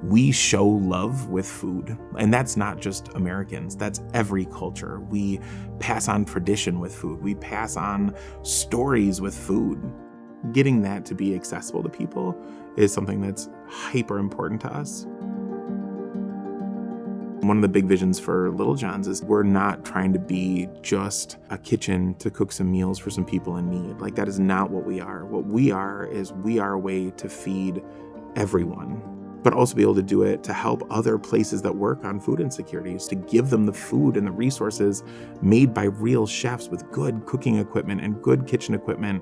We show love with food, and that's not just Americans, that's every culture. We pass on tradition with food. We pass on stories with food. Getting that to be accessible to people is something that's hyper important to us. One of the big visions for Little John's is we're not trying to be just a kitchen to cook some meals for some people in need. Like, that is not what we are. What we are is we are a way to feed everyone, but also be able to do it to help other places that work on food insecurities, to give them the food and the resources made by real chefs with good cooking equipment and good kitchen equipment,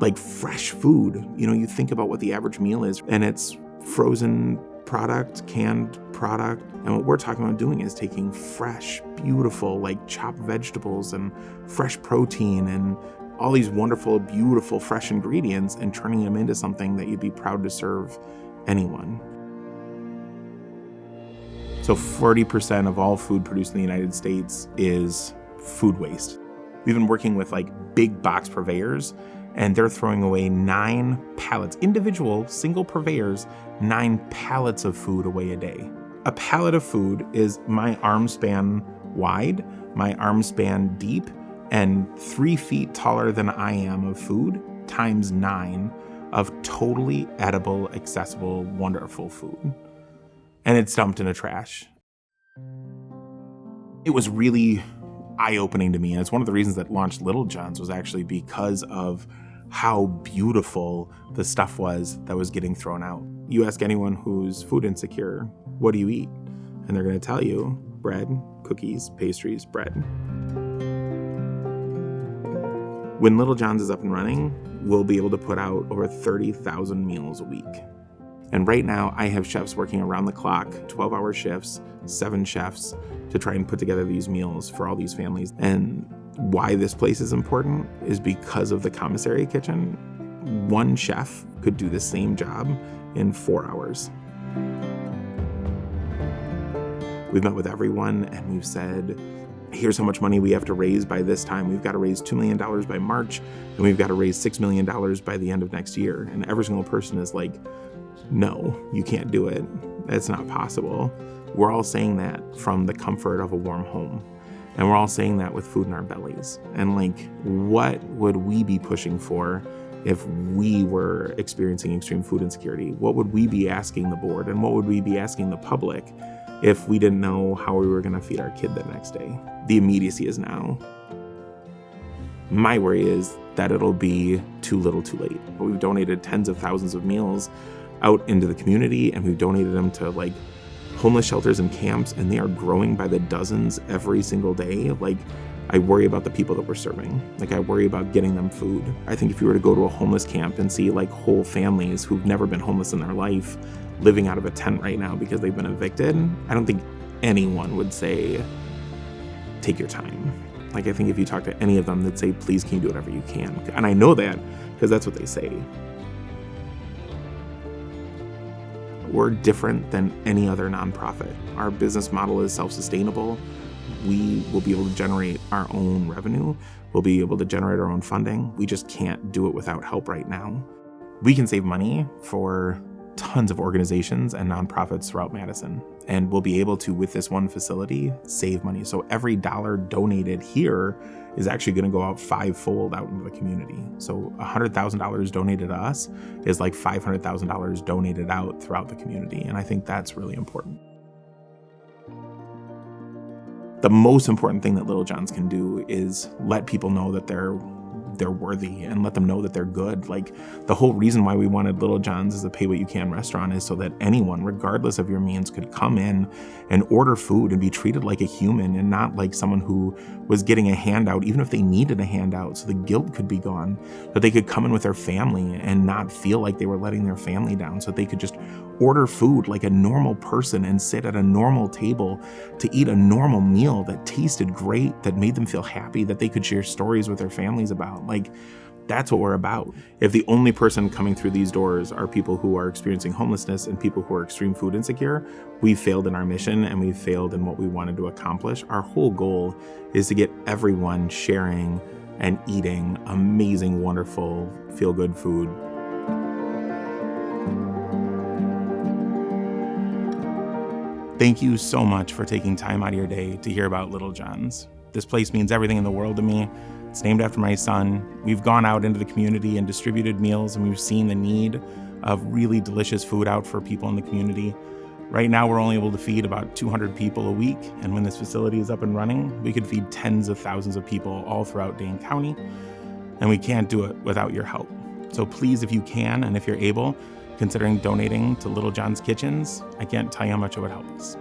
like fresh food. You know, you think about what the average meal is, and it's frozen product, canned product. And what we're talking about doing is taking fresh, beautiful, like chopped vegetables and fresh protein and all these wonderful, beautiful, fresh ingredients and turning them into something that you'd be proud to serve anyone. So 40% of all food produced in the United States is food waste. We've been working with like big box purveyors, and they're throwing away 9 pallets, individual single purveyors, 9 pallets of food away a day. A pallet of food is my arm span wide, my arm span deep, and 3 feet taller than I am of food, times 9 of totally edible, accessible, wonderful food. And it's dumped in a trash. It was really eye-opening to me, and it's one of the reasons that launched Little John's was actually because of how beautiful the stuff was that was getting thrown out. You ask anyone who's food insecure, what do you eat? And they're going to tell you bread, cookies, pastries, bread. When Little John's is up and running, we'll be able to put out over 30,000 meals a week. And right now, I have chefs working around the clock, 12-hour shifts, 7 chefs, to try and put together these meals for all these families. And why this place is important is because of the commissary kitchen. One chef could do the same job in 4 hours. We've met with everyone and we've said, here's how much money we have to raise by this time. We've got to raise $2 million by March, and we've got to raise $6 million by the end of next year. And every single person is like, no, you can't do it. That's not possible. We're all saying that from the comfort of a warm home. And we're all saying that with food in our bellies. And like, what would we be pushing for if we were experiencing extreme food insecurity? What would we be asking the board? And what would we be asking the public if we didn't know how we were going to feed our kid the next day? The immediacy is now. My worry is that it'll be too little too late. But we've donated tens of thousands of meals out into the community, and we've donated them to like homeless shelters and camps, and they are growing by the dozens every single day. Like, I worry about the people that we're serving. Like, I worry about getting them food. I think if you were to go to a homeless camp and see like whole families who've never been homeless in their life living out of a tent right now because they've been evicted, I don't think anyone would say, take your time. Like, I think if you talk to any of them, they'd say, please, can you do whatever you can? And I know that because that's what they say. We're different than any other nonprofit. Our business model is self-sustainable. We will be able to generate our own revenue. We'll be able to generate our own funding. We just can't do it without help right now. We can save money for tons of organizations and nonprofits throughout Madison. And we'll be able to, with this one facility, save money. So every dollar donated here is actually going to go out 5-fold out into the community. So $100,000 donated to us is like $500,000 donated out throughout the community. And I think that's really important. The most important thing that Little John's can do is let people know that they're worthy and let them know that they're good. Like, the whole reason why we wanted Little John's as a pay what you can restaurant is so that anyone, regardless of your means, could come in and order food and be treated like a human and not like someone who was getting a handout, even if they needed a handout, so the guilt could be gone, that they could come in with their family and not feel like they were letting their family down, so they could just order food like a normal person and sit at a normal table to eat a normal meal that tasted great, that made them feel happy, that they could share stories with their families about. Like, that's what we're about. If the only person coming through these doors are people who are experiencing homelessness and people who are extreme food insecure, we've failed in our mission and we've failed in what we wanted to accomplish. Our whole goal is to get everyone sharing and eating amazing, wonderful, feel-good food. Thank you so much for taking time out of your day to hear about Little John's. This place means everything in the world to me. It's named after my son. We've gone out into the community and distributed meals, and we've seen the need of really delicious food out for people in the community. Right now, we're only able to feed about 200 people a week, and when this facility is up and running, we could feed tens of thousands of people all throughout Dane County, and we can't do it without your help. So please, if you can, and if you're able, considering donating to Little John's Kitchens. I can't tell you how much it would help us.